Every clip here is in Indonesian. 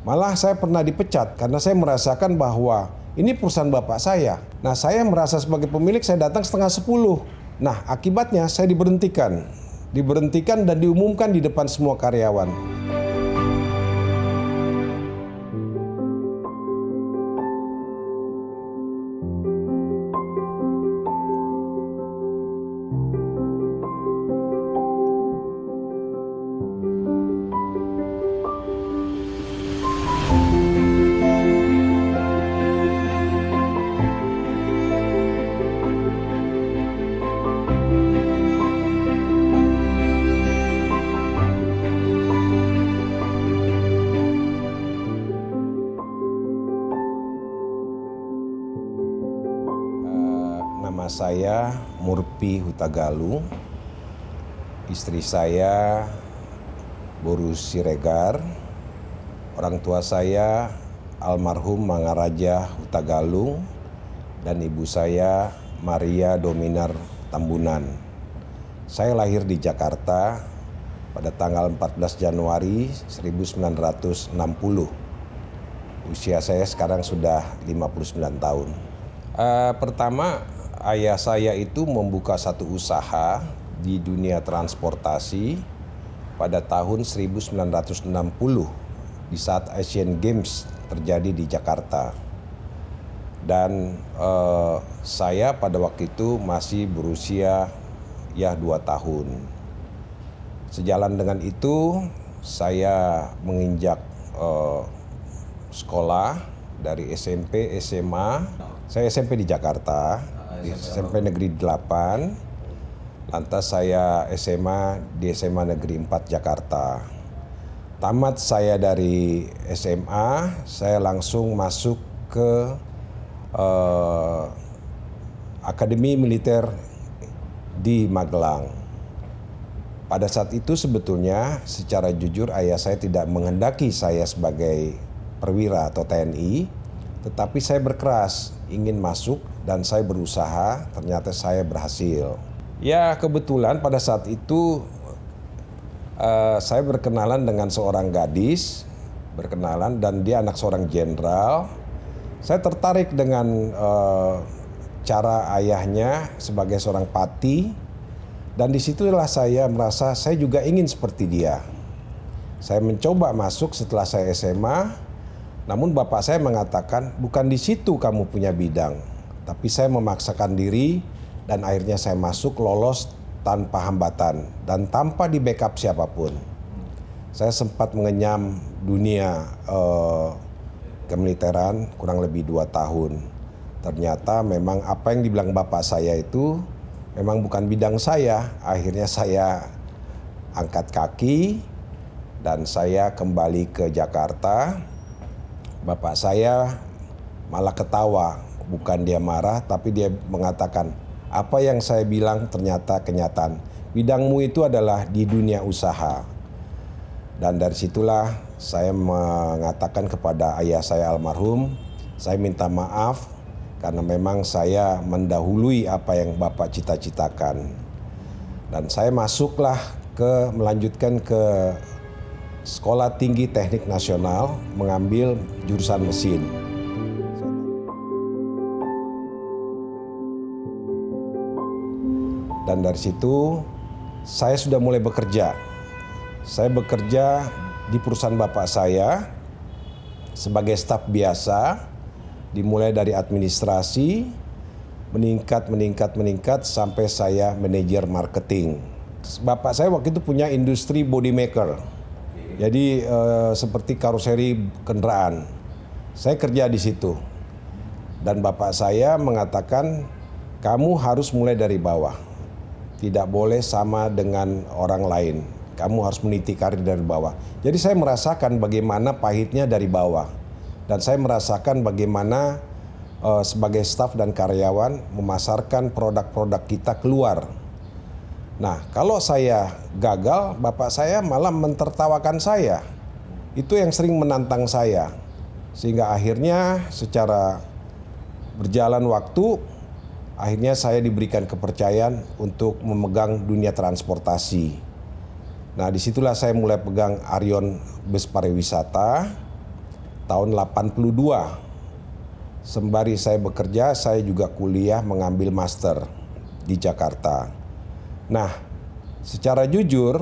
Malah saya pernah dipecat karena saya merasakan bahwa ini perusahaan bapak saya. Nah, saya merasa sebagai pemilik saya datang setengah 10. Nah, akibatnya saya diberhentikan. Diberhentikan dan diumumkan di depan semua karyawan. Nama saya Murpi Hutagalung, istri saya Boru Siregar, orang tua saya almarhum Mangaraja Hutagalung, dan ibu saya Maria Dominar Tambunan. Saya lahir di Jakarta pada tanggal 14 Januari 1960. Usia saya sekarang sudah 59 tahun. Pertama, ayah saya itu membuka satu usaha di dunia transportasi pada tahun 1960 di saat Asian Games terjadi di Jakarta. Dan saya pada waktu itu masih berusia 2 tahun. Sejalan dengan itu, saya menginjak sekolah dari SMP, SMA. Saya SMP di Jakarta, di SMP Negeri 8. Lantas saya SMA di SMA Negeri 4 Jakarta. Tamat saya dari SMA, saya langsung masuk ke Akademi Militer di Magelang. Pada saat itu sebetulnya secara jujur ayah saya tidak menghendaki saya sebagai perwira atau TNI, tetapi saya berkeras ingin masuk dan saya berusaha, ternyata saya berhasil. Ya, kebetulan pada saat itu saya berkenalan dengan seorang gadis, dan dia anak seorang jenderal. Saya tertarik dengan cara ayahnya sebagai seorang pati, dan disitulah saya merasa saya juga ingin seperti dia. Saya mencoba masuk setelah saya SMA, namun bapak saya mengatakan bukan di situ kamu punya bidang. Tapi saya memaksakan diri dan akhirnya saya masuk lolos tanpa hambatan dan tanpa di backup siapapun. Saya sempat mengenyam dunia kemiliteran kurang lebih 2 tahun. Ternyata memang apa yang dibilang bapak saya itu memang bukan bidang saya. Akhirnya saya angkat kaki dan saya kembali ke Jakarta. Bapak saya malah ketawa, bukan dia marah, tapi dia mengatakan, apa yang saya bilang ternyata kenyataan. Bidangmu itu adalah di dunia usaha. Dan dari situlah saya mengatakan kepada ayah saya almarhum, saya minta maaf karena memang saya mendahului apa yang Bapak cita-citakan. Dan saya melanjutkan ke Sekolah Tinggi Teknik Nasional, mengambil jurusan mesin. Dan dari situ saya sudah mulai bekerja. Saya bekerja di perusahaan bapak saya sebagai staf biasa, dimulai dari administrasi, meningkat sampai saya manajer marketing. Bapak saya waktu itu punya industri body maker. Jadi seperti karoseri kendaraan. Saya kerja di situ. Dan bapak saya mengatakan, kamu harus mulai dari bawah. Tidak boleh sama dengan orang lain. Kamu harus meniti karir dari bawah. Jadi saya merasakan bagaimana pahitnya dari bawah. Dan saya merasakan bagaimana sebagai staf dan karyawan memasarkan produk-produk kita keluar. Nah, kalau saya gagal, bapak saya malah mentertawakan saya. Itu yang sering menantang saya. Sehingga akhirnya secara berjalan waktu, akhirnya saya diberikan kepercayaan untuk memegang dunia transportasi. Nah, disitulah saya mulai pegang Arion Bus Pariwisata. tahun 82. Sembari saya bekerja, saya juga kuliah mengambil master di Jakarta. Nah, secara jujur,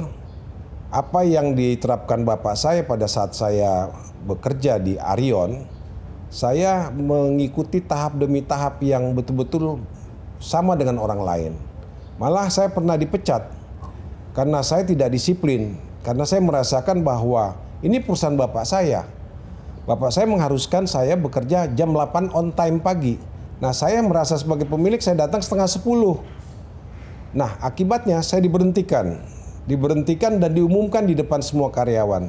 apa yang diterapkan bapak saya pada saat saya bekerja di Arion, saya mengikuti tahap demi tahap yang betul-betul sama dengan orang lain. Malah saya pernah dipecat karena saya tidak disiplin, karena saya merasakan bahwa ini perusahaan bapak saya. Bapak saya mengharuskan saya bekerja jam 8 on time pagi. Nah, saya merasa sebagai pemilik saya datang setengah 10. Nah, akibatnya saya diberhentikan dan diumumkan di depan semua karyawan.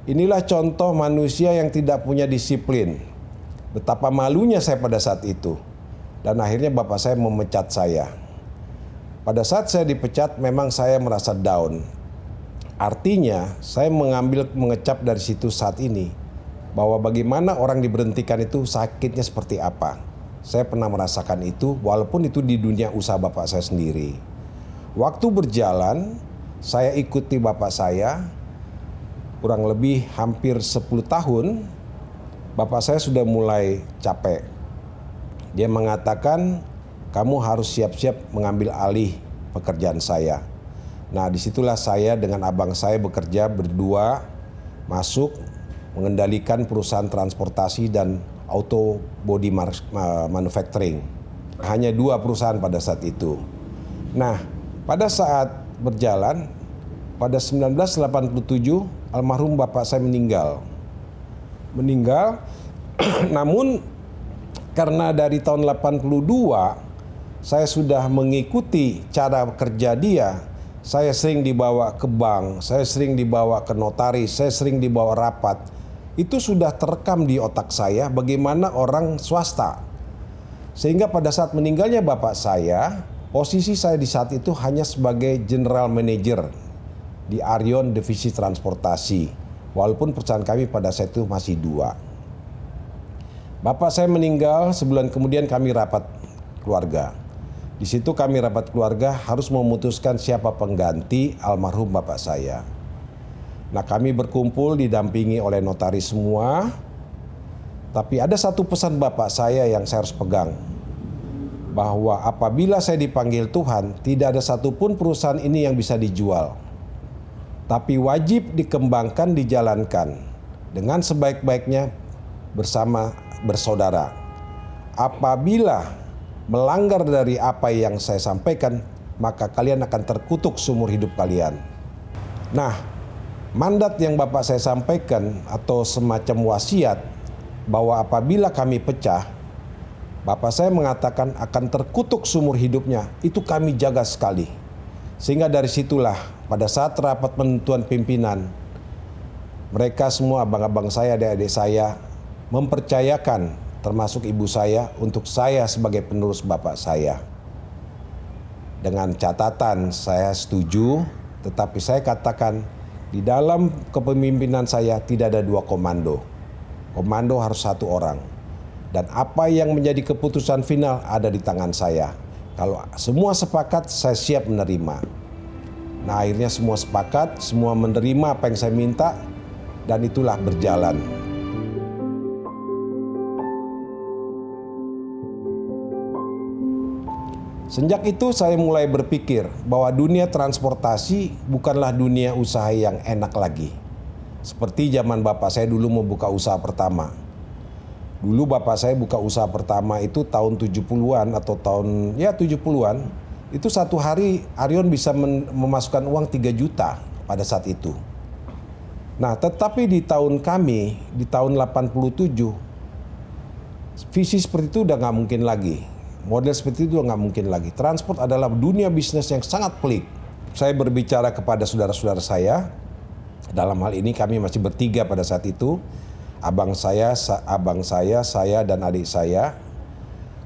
Inilah contoh manusia yang tidak punya disiplin. Betapa malunya saya pada saat itu. Dan akhirnya bapak saya memecat saya. Pada saat saya dipecat memang saya merasa down. Artinya saya mengecap dari situ saat ini bahwa bagaimana orang diberhentikan itu sakitnya seperti apa. Saya pernah merasakan itu walaupun itu di dunia usaha bapak saya sendiri. Waktu berjalan, saya ikuti bapak saya kurang lebih hampir 10 tahun. Bapak saya sudah mulai capek. Dia mengatakan, kamu harus siap-siap mengambil alih pekerjaan saya. Nah, disitulah saya dengan abang saya bekerja berdua masuk mengendalikan perusahaan transportasi dan auto body manufacturing. Hanya 2 perusahaan pada saat itu. Nah, pada saat berjalan, pada 1987 almarhum bapak saya meninggal. Namun karena dari tahun 82 saya sudah mengikuti cara kerja dia. Saya sering dibawa ke bank, saya sering dibawa ke notaris, saya sering dibawa rapat. Itu sudah terekam di otak saya bagaimana orang swasta. Sehingga pada saat meninggalnya bapak saya, posisi saya di saat itu hanya sebagai general manager di Arion Divisi Transportasi. Walaupun perusahaan kami pada saat itu masih 2. Bapak saya meninggal, sebulan kemudian kami rapat keluarga. Di situ kami rapat keluarga harus memutuskan siapa pengganti almarhum bapak saya. Nah, kami berkumpul didampingi oleh notaris semua. Tapi ada satu pesan bapak saya yang saya harus pegang. Bahwa apabila saya dipanggil Tuhan, tidak ada satupun perusahaan ini yang bisa dijual. Tapi wajib dikembangkan, dijalankan dengan sebaik-baiknya bersama bersaudara. Apabila melanggar dari apa yang saya sampaikan, maka kalian akan terkutuk seumur hidup kalian. Nah, mandat yang bapak saya sampaikan atau semacam wasiat bahwa apabila kami pecah, bapak saya mengatakan akan terkutuk seumur hidupnya, itu kami jaga sekali. Sehingga dari situlah pada saat rapat penentuan pimpinan, mereka semua abang-abang saya, adik-adik saya mempercayakan termasuk ibu saya untuk saya sebagai penerus bapak saya. Dengan catatan saya setuju, tetapi saya katakan di dalam kepemimpinan saya tidak ada 2 komando. Komando harus 1 orang. Dan apa yang menjadi keputusan final ada di tangan saya. Kalau semua sepakat, saya siap menerima. Nah, akhirnya semua sepakat, semua menerima apa yang saya minta, dan itulah berjalan. Sejak itu saya mulai berpikir bahwa dunia transportasi bukanlah dunia usaha yang enak lagi. Seperti zaman bapak saya dulu membuka usaha pertama. Dulu bapak saya buka usaha pertama itu tahun 70-an atau tahun 70-an. Itu satu hari Arion bisa memasukkan uang 3 juta pada saat itu. Nah, tetapi di tahun kami, di tahun 87, visi seperti itu udah nggak mungkin lagi. Model seperti itu nggak mungkin lagi. Transport adalah dunia bisnis yang sangat pelik. Saya berbicara kepada saudara-saudara saya. Dalam hal ini kami masih bertiga pada saat itu. Abang saya, saya dan adik saya.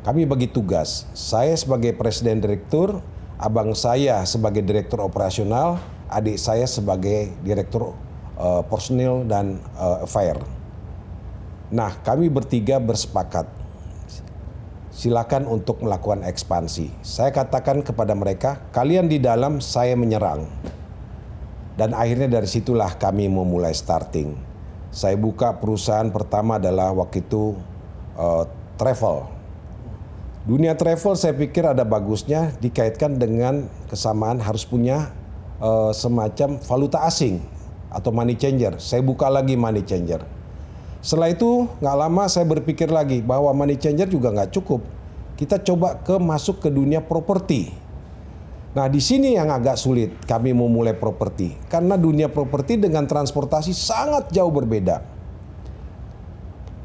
Kami bagi tugas. Saya sebagai presiden direktur, abang saya sebagai direktur operasional, adik saya sebagai direktur personil dan affair. Nah, kami bertiga bersepakat. Silakan untuk melakukan ekspansi. Saya katakan kepada mereka, kalian di dalam, saya menyerang. Dan akhirnya dari situlah kami memulai starting. Saya buka perusahaan pertama adalah waktu itu travel. Dunia travel saya pikir ada bagusnya dikaitkan dengan kesamaan harus punya semacam valuta asing atau money changer. Saya buka lagi money changer. Setelah itu nggak lama saya berpikir lagi bahwa money changer juga nggak cukup. Kita coba masuk ke dunia properti. Nah di sini yang agak sulit kami memulai properti. Karena dunia properti dengan transportasi sangat jauh berbeda.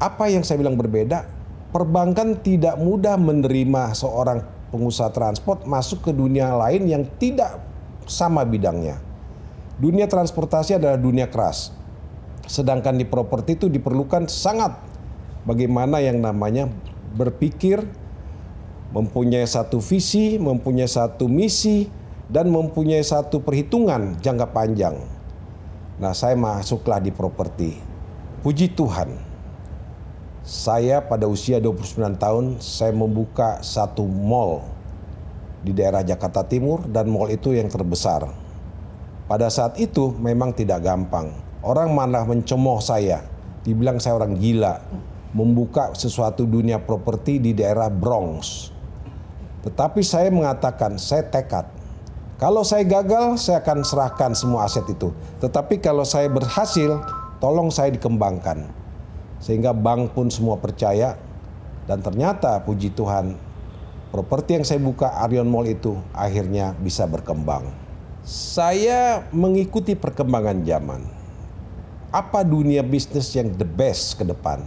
Apa yang saya bilang berbeda? Perbankan tidak mudah menerima seorang pengusaha transport masuk ke dunia lain yang tidak sama bidangnya. Dunia transportasi adalah dunia keras. Sedangkan di properti itu diperlukan sangat bagaimana yang namanya berpikir, mempunyai satu visi, mempunyai satu misi, dan mempunyai satu perhitungan jangka panjang. Nah, saya masuklah di properti. Puji Tuhan, saya pada usia 29 tahun, saya membuka satu mall di daerah Jakarta Timur, dan mall itu yang terbesar. Pada saat itu memang tidak gampang. Orang malah mencemooh saya, dibilang saya orang gila, membuka sesuatu dunia properti di daerah Bronx. Tetapi saya mengatakan, saya tekad. Kalau saya gagal, saya akan serahkan semua aset itu. Tetapi kalau saya berhasil, tolong saya dikembangkan. Sehingga bank pun semua percaya. Dan ternyata puji Tuhan, properti yang saya buka Arion Mall itu akhirnya bisa berkembang. Saya mengikuti perkembangan zaman. Apa dunia bisnis yang the best ke depan?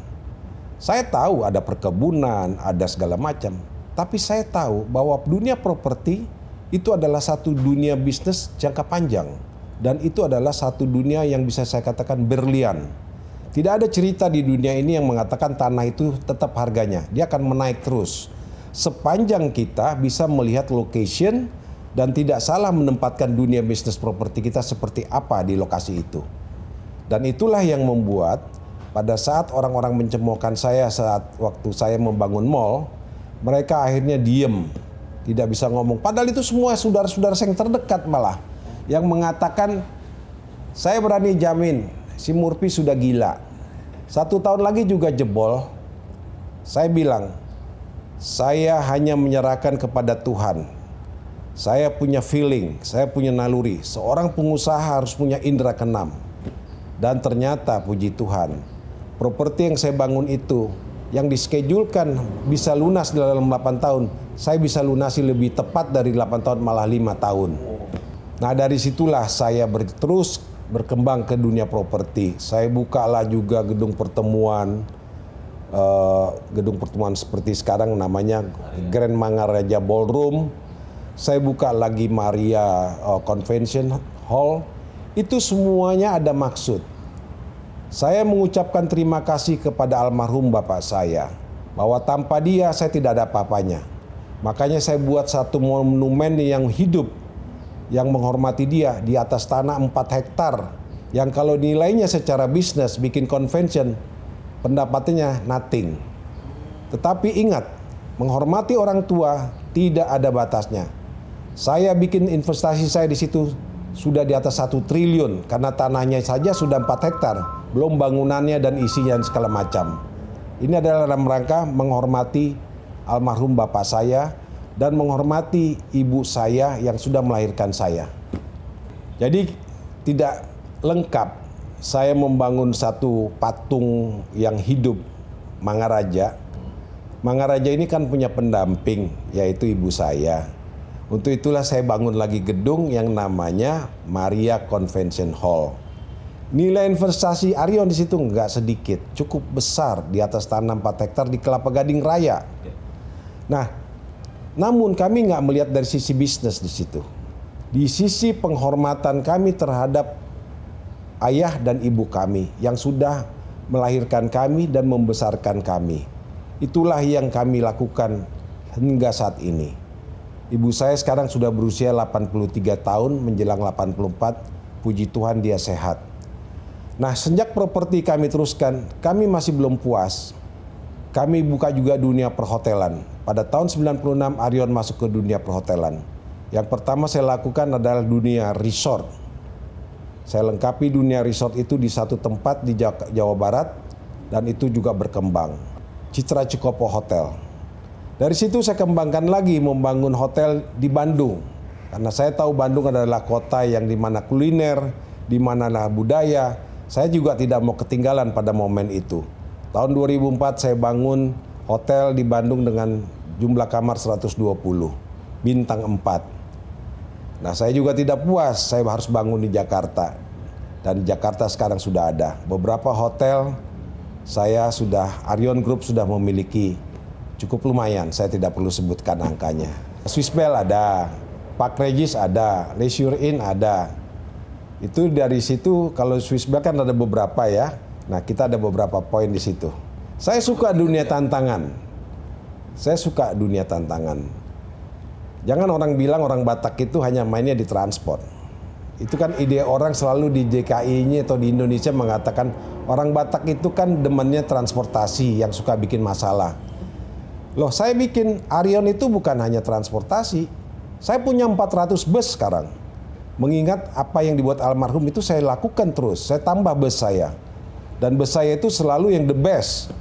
Saya tahu ada perkebunan, ada segala macam. Tapi saya tahu bahwa dunia properti itu adalah satu dunia bisnis jangka panjang. Dan itu adalah satu dunia yang bisa saya katakan berlian. Tidak ada cerita di dunia ini yang mengatakan tanah itu tetap harganya. Dia akan menaik terus. Sepanjang kita bisa melihat location dan tidak salah menempatkan dunia bisnis properti kita seperti apa di lokasi itu. Dan itulah yang membuat pada saat orang-orang mencemoohkan saya saat waktu saya membangun mall, mereka akhirnya diem, tidak bisa ngomong. Padahal itu semua saudara-saudara saya yang terdekat malah yang mengatakan, saya berani jamin si Murphy sudah gila. 1 tahun lagi juga jebol. Saya bilang, saya hanya menyerahkan kepada Tuhan. Saya punya feeling, saya punya naluri. Seorang pengusaha harus punya indera keenam. Dan ternyata puji Tuhan, properti yang saya bangun itu, yang diskedulkan bisa lunas dalam 8 tahun, saya bisa lunasi lebih tepat dari 8 tahun, malah 5 tahun. Nah dari situlah saya terus berkembang ke dunia properti. Saya bukalah juga gedung pertemuan seperti sekarang namanya Grand Mangaraja Ballroom. Saya buka lagi Maria Convention Hall. Itu semuanya ada maksud. Saya mengucapkan terima kasih kepada almarhum bapak saya. Bahwa tanpa dia saya tidak ada apa-apanya. Makanya saya buat satu monumen yang hidup. Yang menghormati dia di atas tanah 4 hektar. Yang kalau nilainya secara bisnis bikin convention, pendapatannya nothing. Tetapi ingat, menghormati orang tua tidak ada batasnya. Saya bikin investasi saya di situ sudah di atas 1 triliun karena tanahnya saja sudah 4 hektar, belum bangunannya dan isinya dan segala macam. Ini adalah dalam rangka menghormati almarhum bapak saya dan menghormati ibu saya yang sudah melahirkan saya. Jadi tidak lengkap saya membangun satu patung yang hidup Mangaraja. Mangaraja ini kan punya pendamping yaitu ibu saya. Untuk itulah saya bangun lagi gedung yang namanya Maria Convention Hall. Nilai investasi Arion di situ nggak sedikit, cukup besar di atas tanah 4 hektar di Kelapa Gading Raya. Nah, namun kami nggak melihat dari sisi bisnis di situ. Di sisi penghormatan kami terhadap ayah dan ibu kami yang sudah melahirkan kami dan membesarkan kami. Itulah yang kami lakukan hingga saat ini. Ibu saya sekarang sudah berusia 83 tahun menjelang 84. Puji Tuhan dia sehat. Nah, sejak properti kami teruskan, kami masih belum puas. Kami buka juga dunia perhotelan. Pada tahun 96 Arion masuk ke dunia perhotelan. Yang pertama saya lakukan adalah dunia resort. Saya lengkapi dunia resort itu di satu tempat di Jawa Barat dan itu juga berkembang. Citra Cikopo Hotel. Dari situ saya kembangkan lagi membangun hotel di Bandung. Karena saya tahu Bandung adalah kota yang dimana kuliner, dimana budaya. Saya juga tidak mau ketinggalan pada momen itu. Tahun 2004 saya bangun hotel di Bandung dengan jumlah kamar 120, bintang 4. Nah, saya juga tidak puas, saya harus bangun di Jakarta. Dan di Jakarta sekarang sudah ada. Beberapa hotel Arion Group sudah memiliki cukup lumayan, saya tidak perlu sebutkan angkanya. Swiss Bell ada, Park Regis ada, Leisure Inn ada. Itu dari situ, kalau Swiss Bell kan ada beberapa ya. Nah, kita ada beberapa poin di situ. Saya suka dunia tantangan. Jangan orang bilang orang Batak itu hanya mainnya di transport. Itu kan ide orang selalu di DKI-nya atau di Indonesia mengatakan orang Batak itu kan demennya transportasi yang suka bikin masalah. Loh, saya bikin Arion itu bukan hanya transportasi. Saya punya 400 bus sekarang. Mengingat apa yang dibuat almarhum itu saya lakukan terus. Saya tambah bus saya. Dan bus saya itu selalu yang the best.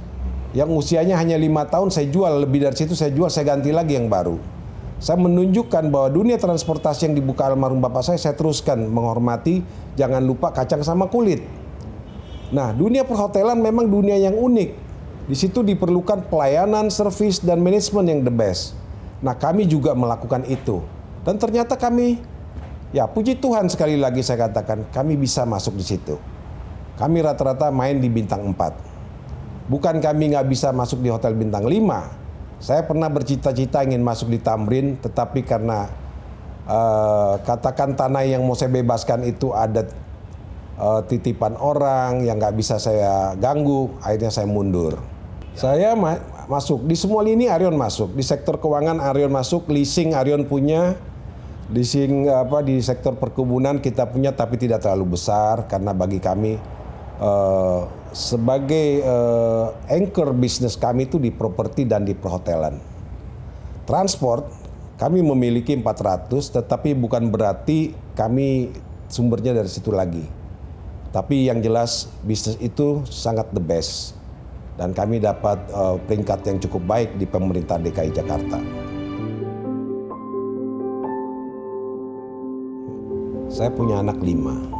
Yang usianya hanya 5 tahun saya jual, lebih dari situ saya jual, saya ganti lagi yang baru. Saya menunjukkan bahwa dunia transportasi yang dibuka almarhum bapak saya teruskan menghormati, jangan lupa kacang sama kulit. Nah, dunia perhotelan memang dunia yang unik. Di situ diperlukan pelayanan, servis, dan manajemen yang the best. Nah, kami juga melakukan itu. Dan ternyata kami, ya puji Tuhan sekali lagi saya katakan, kami bisa masuk di situ. Kami rata-rata main di bintang 4. Bukan kami nggak bisa masuk di hotel bintang 5. Saya pernah bercita-cita ingin masuk di Tamrin, tetapi karena katakan tanah yang mau saya bebaskan itu ada titipan orang yang nggak bisa saya ganggu, akhirnya saya mundur. Saya masuk di semua lini, Arion masuk. Di sektor keuangan Arion masuk, leasing Arion punya, di sektor perkebunan kita punya, tapi tidak terlalu besar karena bagi kami sebagai anchor bisnis kami itu di properti dan di perhotelan. Transport kami memiliki 400, tetapi bukan berarti kami sumbernya dari situ lagi. Tapi yang jelas bisnis itu sangat the best dan kami dapat peringkat yang cukup baik di pemerintah DKI Jakarta. Saya punya anak 5.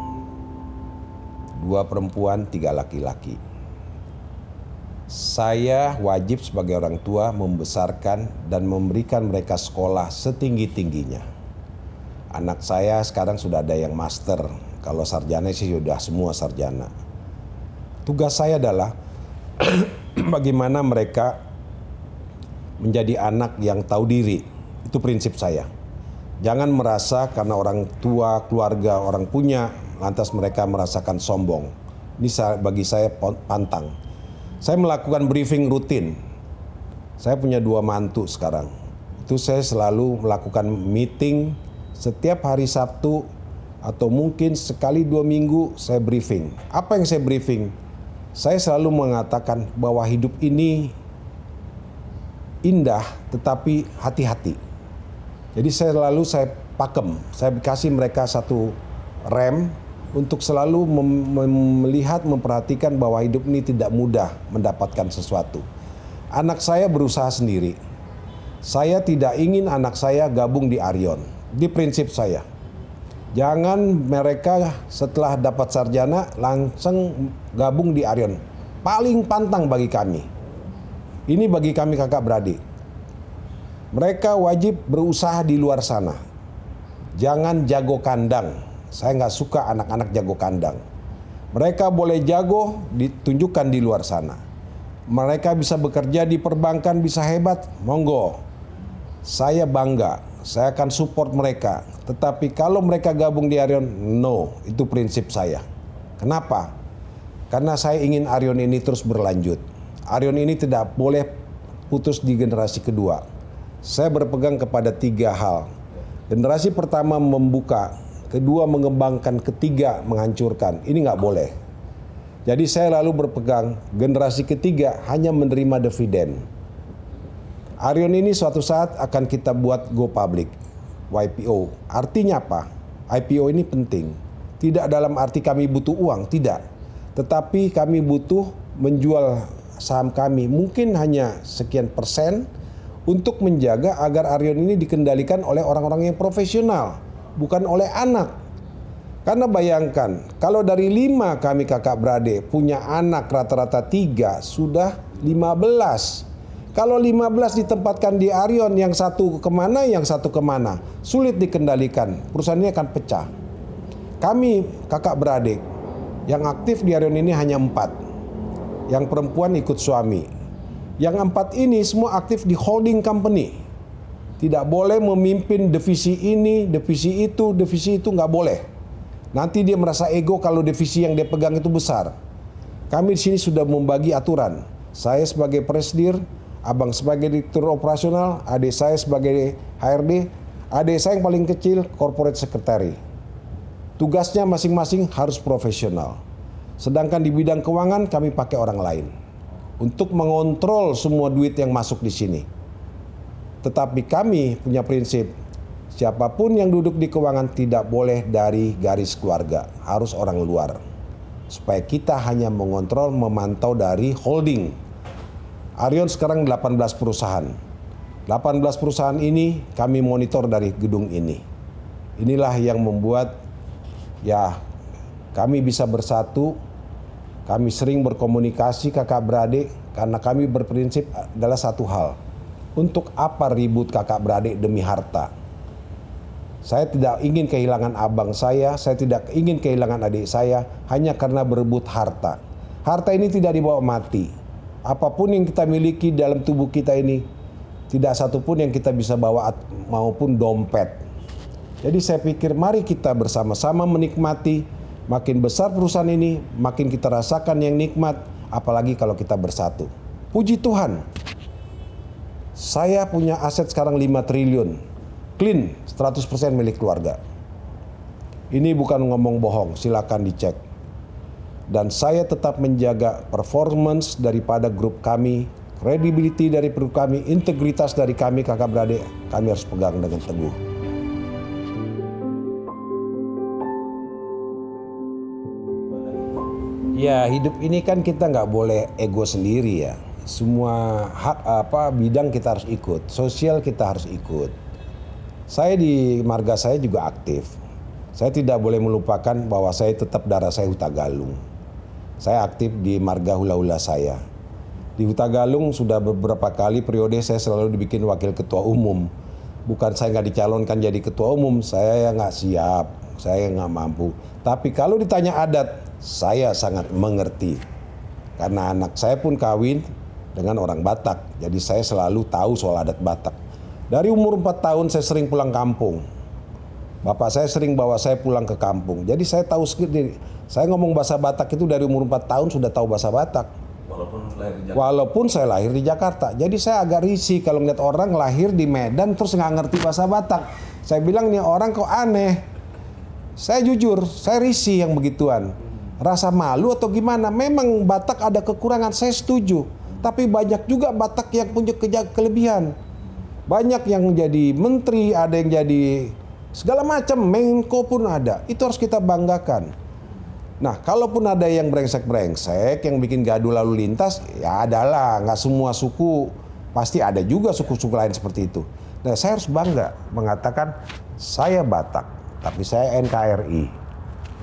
2 perempuan, 3 laki-laki. Saya wajib sebagai orang tua membesarkan dan memberikan mereka sekolah setinggi-tingginya. Anak saya sekarang sudah ada yang master, kalau sarjana sih sudah semua sarjana. Tugas saya adalah bagaimana mereka menjadi anak yang tahu diri. Itu prinsip saya. Jangan merasa karena orang tua, keluarga, orang punya, lantas mereka merasakan sombong. Ini bagi saya pantang. Saya melakukan briefing rutin. Saya punya 2 mantu sekarang. Itu saya selalu melakukan meeting setiap hari Sabtu atau mungkin sekali 2 minggu saya briefing. Apa yang saya briefing? Saya selalu mengatakan bahwa hidup ini indah tetapi hati-hati. Jadi saya pakem, saya kasih mereka satu rem untuk selalu melihat, memperhatikan bahwa hidup ini tidak mudah mendapatkan sesuatu. Anak saya berusaha sendiri. Saya tidak ingin anak saya gabung di Arion. Di prinsip saya. Jangan mereka setelah dapat sarjana langsung gabung di Arion. Paling pantang bagi kami. Ini bagi kami kakak beradik. Mereka wajib berusaha di luar sana. Jangan jago kandang. Saya nggak suka anak-anak jago kandang. Mereka boleh jago, ditunjukkan di luar sana. Mereka bisa bekerja di perbankan, bisa hebat, monggo. Saya bangga, saya akan support mereka. Tetapi kalau mereka gabung di Arion, no, itu prinsip saya. Kenapa? Karena saya ingin Arion ini terus berlanjut. Arion ini tidak boleh putus di generasi kedua. Saya berpegang kepada 3 hal. Generasi pertama membuka, kedua mengembangkan, ketiga menghancurkan. Ini nggak boleh. Jadi saya lalu berpegang generasi ketiga hanya menerima dividen. Arion ini suatu saat akan kita buat go public, YPO. Artinya apa? IPO ini penting. Tidak dalam arti kami butuh uang, tidak. Tetapi kami butuh menjual saham kami mungkin hanya sekian persen untuk menjaga agar Arion ini dikendalikan oleh orang-orang yang profesional, bukan oleh anak. Karena bayangkan, kalau dari 5 kami kakak beradik punya anak rata-rata 3, sudah 15. Kalau 15 ditempatkan di Arion, yang satu kemana, yang satu kemana, sulit dikendalikan, perusahaan ini akan pecah. Kami kakak beradik, yang aktif di Arion ini hanya 4. Yang perempuan ikut suami. Yang 4 ini semua aktif di holding company. Tidak boleh memimpin divisi ini, divisi itu, nggak boleh. Nanti dia merasa ego kalau divisi yang dia pegang itu besar. Kami di sini sudah membagi aturan. Saya sebagai presidir, abang sebagai direktur operasional, adik saya sebagai HRD, adik saya yang paling kecil corporate secretary. Tugasnya masing-masing harus profesional. Sedangkan di bidang keuangan kami pakai orang lain untuk mengontrol semua duit yang masuk di sini. Tetapi kami punya prinsip, siapapun yang duduk di keuangan tidak boleh dari garis keluarga, harus orang luar. Supaya kita hanya mengontrol, memantau dari holding. Arion sekarang 18 perusahaan. 18 perusahaan ini kami monitor dari gedung ini. Inilah yang membuat kami bisa bersatu. Kami sering berkomunikasi kakak beradik karena kami berprinsip adalah satu hal. Untuk apa ribut kakak beradik demi harta? Saya tidak ingin kehilangan abang saya tidak ingin kehilangan adik saya hanya karena berebut harta. Harta ini tidak dibawa mati. Apapun yang kita miliki dalam tubuh kita ini, tidak satupun yang kita bisa bawa maupun dompet. Jadi saya pikir mari kita bersama-sama menikmati, makin besar perusahaan ini, makin kita rasakan yang nikmat, apalagi kalau kita bersatu. Puji Tuhan, saya punya aset sekarang 5 triliun, clean, 100% milik keluarga. Ini bukan ngomong bohong, silakan dicek. Dan saya tetap menjaga performance daripada grup kami, credibility dari grup kami, integritas dari kami kakak beradik, kami harus pegang dengan teguh. Ya, hidup ini kan kita nggak boleh ego sendiri ya. Semua bidang kita harus ikut, sosial kita harus ikut. Saya di marga saya juga aktif. Saya tidak boleh melupakan bahwa saya tetap darah saya Hutagalung. Saya aktif di marga hula-hula saya. Di Hutagalung sudah beberapa kali periode saya selalu dibikin wakil ketua umum. Bukan saya nggak dicalonkan jadi ketua umum, saya nggak siap, saya nggak mampu. Tapi kalau ditanya adat, saya sangat mengerti. Karena anak saya pun kawin dengan orang Batak. Jadi saya selalu tahu soal adat Batak. Dari umur 4 tahun saya sering pulang kampung. Bapak saya sering bawa saya pulang ke kampung. Jadi saya tahu sendiri. Saya ngomong bahasa Batak itu dari umur 4 tahun sudah tahu bahasa Batak. Walaupun saya lahir di Jakarta. Jadi saya agak risih kalau ngeliat orang lahir di Medan terus nggak ngerti bahasa Batak. Saya bilang nih orang kok aneh. Saya jujur, saya risih yang begituan. Rasa malu atau gimana? Memang Batak ada kekurangan, saya setuju. Tapi banyak juga Batak yang punya kelebihan. Banyak yang jadi menteri, ada yang jadi segala macam, Menko pun ada. Itu harus kita banggakan. Nah, kalaupun ada yang brengsek-brengsek, yang bikin gaduh lalu lintas, ya adalah, nggak semua suku, pasti ada juga suku-suku lain seperti itu. Nah, saya harus bangga mengatakan, saya Batak, tapi saya NKRI.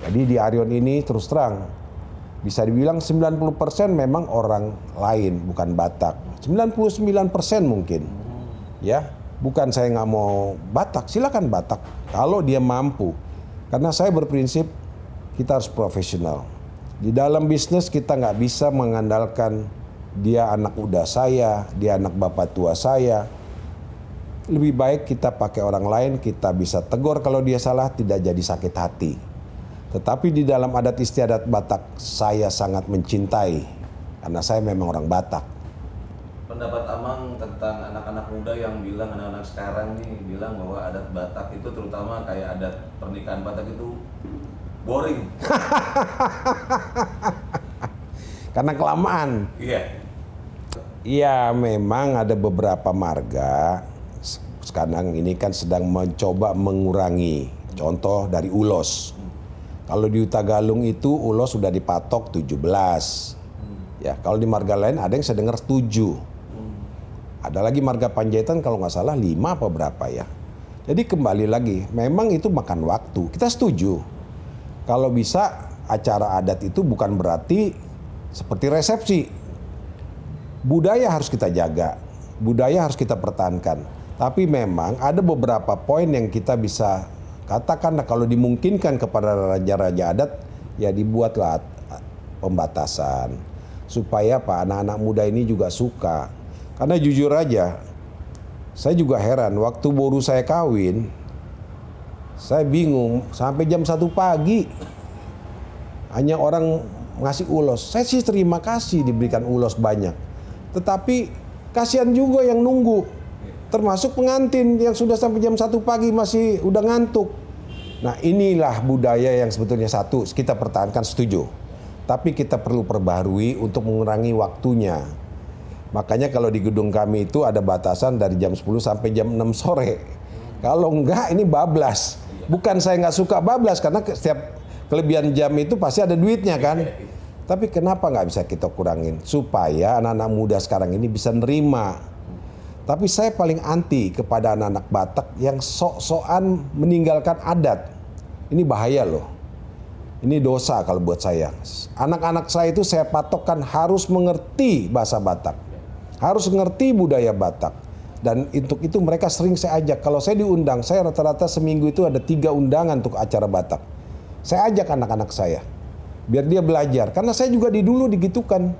Jadi di Arion ini terus terang, bisa dibilang 90% memang orang lain, bukan Batak. 99% mungkin. Ya, bukan saya nggak mau Batak, silakan Batak kalau dia mampu. Karena saya berprinsip kita harus profesional. Di dalam bisnis kita nggak bisa mengandalkan dia anak muda saya, dia anak bapak tua saya. Lebih baik kita pakai orang lain, kita bisa tegur kalau dia salah, tidak jadi sakit hati. Tetapi di dalam adat istiadat Batak, saya sangat mencintai karena saya memang orang Batak. Pendapat Amang tentang anak-anak muda yang bilang, anak-anak sekarang nih bilang bahwa adat Batak itu, terutama kayak adat pernikahan Batak itu boring. Karena kelamaan. Iya. Iya, memang ada beberapa marga sekarang ini kan sedang mencoba mengurangi. Contoh dari ulos. Kalau di Utagalung itu ulos sudah dipatok 17. Ya, kalau di marga lain ada yang saya dengar 7. Ada lagi marga Panjaitan kalau nggak salah 5 apa berapa ya. Jadi kembali lagi, memang itu makan waktu. Kita setuju. Kalau bisa acara adat itu bukan berarti seperti resepsi. Budaya harus kita jaga, budaya harus kita pertahankan. Tapi memang ada beberapa poin yang kita bisa katakan kalau dimungkinkan kepada raja-raja adat, ya dibuatlah pembatasan. Supaya anak-anak muda ini juga suka. Karena jujur aja, saya juga heran waktu baru saya kawin, saya bingung sampai jam 1 pagi. Hanya orang ngasih ulos. Saya sih terima kasih diberikan ulos banyak. Tetapi kasihan juga yang nunggu. Termasuk pengantin yang sudah sampai jam 1 pagi masih udah ngantuk. Nah inilah budaya yang sebetulnya satu kita pertahankan, setuju. Tapi kita perlu perbaharui untuk mengurangi waktunya. Makanya kalau di gedung kami itu ada batasan dari jam 10 sampai jam 6 sore. Kalau enggak ini bablas. Bukan saya nggak suka bablas karena setiap kelebihan jam itu pasti ada duitnya kan. Tapi kenapa nggak bisa kita kurangin supaya anak-anak muda sekarang ini bisa nerima. Tapi saya paling anti kepada anak-anak Batak yang sok-sokan meninggalkan adat. Ini bahaya loh. Ini dosa kalau buat saya. Anak-anak saya itu saya patokkan harus mengerti bahasa Batak. Harus mengerti budaya Batak. Dan untuk itu mereka sering saya ajak. Kalau saya diundang, saya rata-rata seminggu itu ada 3 undangan untuk acara Batak. Saya ajak anak-anak saya. Biar dia belajar. Karena saya juga dulu digitukan.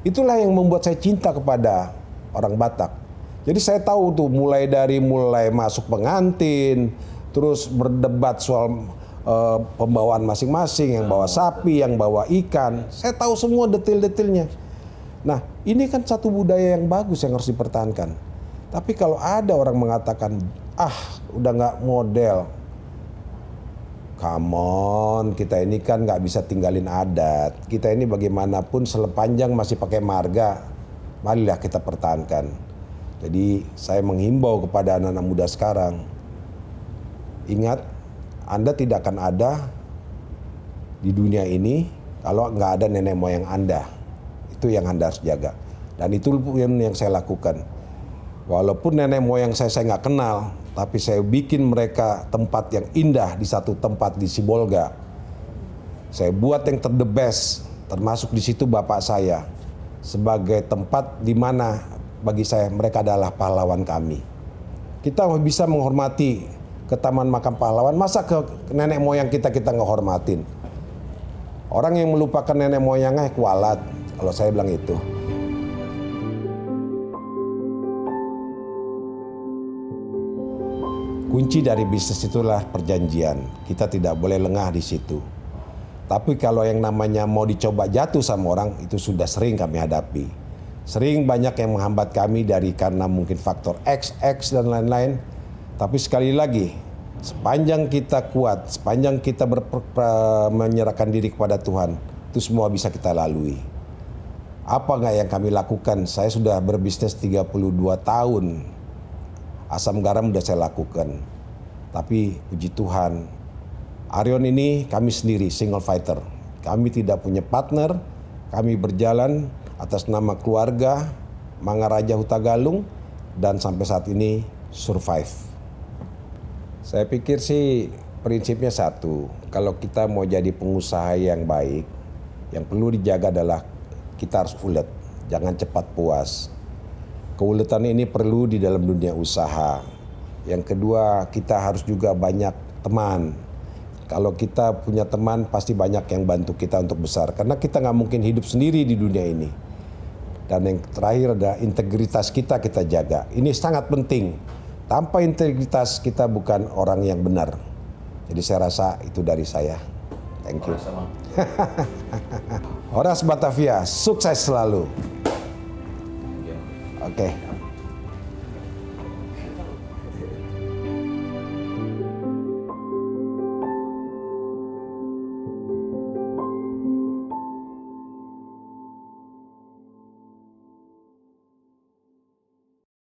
Itulah yang membuat saya cinta kepada orang Batak. Jadi saya tahu tuh mulai masuk pengantin, terus berdebat soal pembawaan masing-masing, yang bawa sapi, yang bawa ikan. Saya tahu semua detail-detailnya. Nah ini kan satu budaya yang bagus yang harus dipertahankan. Tapi kalau ada orang mengatakan, udah nggak model. Come on, kita ini kan nggak bisa tinggalin adat. Kita ini bagaimanapun sepanjang masih pakai marga, marilah kita pertahankan. Jadi saya menghimbau kepada anak-anak muda sekarang, ingat, Anda tidak akan ada di dunia ini kalau nggak ada nenek moyang Anda. Itu yang Anda harus jaga. Dan itu yang saya lakukan. Walaupun nenek moyang saya nggak kenal, tapi saya bikin mereka tempat yang indah di satu tempat di Sibolga. Saya buat yang the best, termasuk di situ bapak saya, sebagai tempat di mana bagi saya mereka adalah pahlawan kami. Kita bisa menghormati ke Taman Makam Pahlawan, masa ke nenek moyang kita nggak hormatin? Orang yang melupakan nenek moyangnya kualat, kalau saya bilang itu. Kunci dari bisnis itulah perjanjian. Kita tidak boleh lengah di situ. Tapi kalau yang namanya mau dicoba jatuh sama orang, itu sudah sering kami hadapi. Sering banyak yang menghambat kami karena mungkin faktor X dan lain-lain. Tapi sekali lagi, sepanjang kita kuat, sepanjang kita menyerahkan diri kepada Tuhan, itu semua bisa kita lalui. Apa nggak yang kami lakukan? Saya sudah berbisnis 32 tahun. Asam garam udah saya lakukan. Tapi puji Tuhan, Arion ini kami sendiri, single fighter. Kami tidak punya partner, kami berjalan atas nama keluarga Mangaraja Hutagalung dan sampai saat ini survive. Saya pikir sih prinsipnya satu, kalau kita mau jadi pengusaha yang baik, yang perlu dijaga adalah kita harus ulet, jangan cepat puas. Keuletan ini perlu di dalam dunia usaha. Yang kedua, kita harus juga banyak teman. Kalau kita punya teman, pasti banyak yang bantu kita untuk besar. Karena kita nggak mungkin hidup sendiri di dunia ini. Dan yang terakhir ada integritas kita jaga. Ini sangat penting. Tanpa integritas kita bukan orang yang benar. Jadi saya rasa itu dari saya. Thank you. Horas Batavia, sukses selalu. Oke.